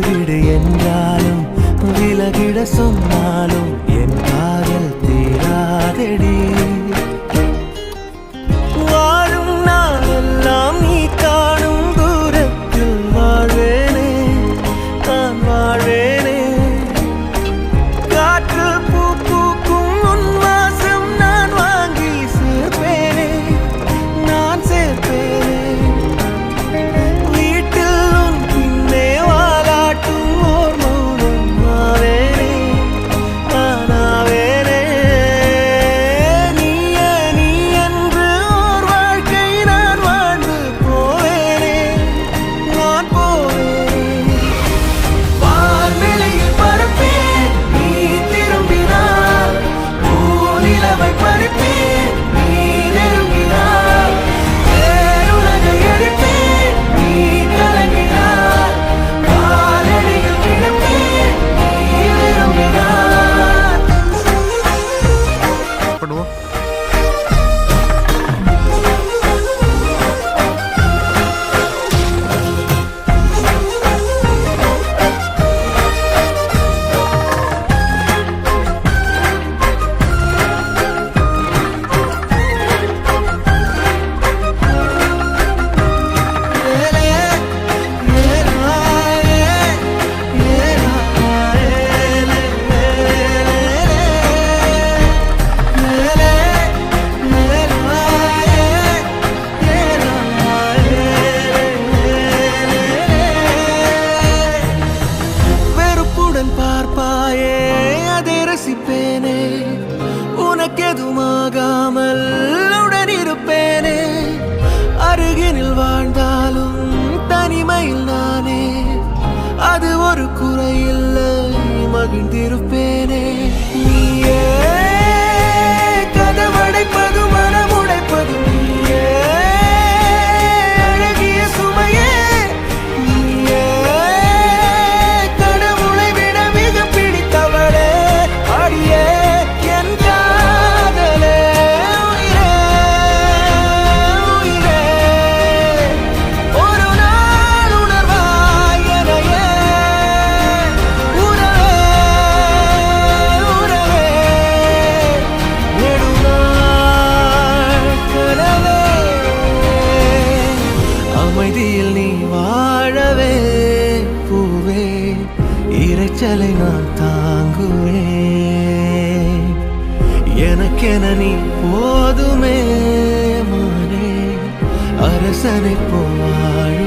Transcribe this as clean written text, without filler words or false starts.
விடு என்றாலும் விலகிட சொன்னாலும் என் காதல் தீராதடி. வாழும் நாளெல்லாம் நீ காணும் தூரத்தில் வாழ்வேனே, நான் வாழ்வேனே. காற்று பூ பூக்கும் உன் வாசம் நான் வாங்கி சேர்ப்பேனே, நான் சேர்ப்பேனே. வீட்டில் உன் பின்னே வாலாட்டும் ஓர் மௌனம் ஆவேனே, நானாவேனே. நீயே நீ என்று ஓர் வாழ்க்கை நான் வாழ்ந்து போவேனே, நான் போவேனே. வான்வெளியில் பறப்பேன் நீ திரும்பினார், பூநிலவை பறிப்பேன் நீ நெருங்கினார். பேருலகை அழிப்பேன் நீ கலங்கினார், காலடியில் கிடப்பேன் நீ விரும்பினார். பண்ணுவோம். வெறுப்புடன் பார்ப்பாயே அதை ரசிப்பேனே, உனக்கெதுமாகாமல் உடன் இருப்பேனே. அருகினில் வாழ்ந்தாலும் தனிமையில் நானே, அது ஒரு குறையில்லை, மகிழ்ந்திருப்பேனே. நீயே கதவடைப்பது மனமுடைப்பது நீயே, அழகிய சுமையே நீயே. கடவுளை விட மிக பிடித்தவளே, அடியே என் காதலே. உயிரே உயிரே, ஒரு நாள் உணர்வாய் எனையே. உறவே உறவே, நெடுநாள் கனவே. அமைதியில் நீ வாழவே பூவே, இரைச்சலை நான் தாங்குவேன். எனக்கென நீ போதுமே மானே, அரசனை போவாழ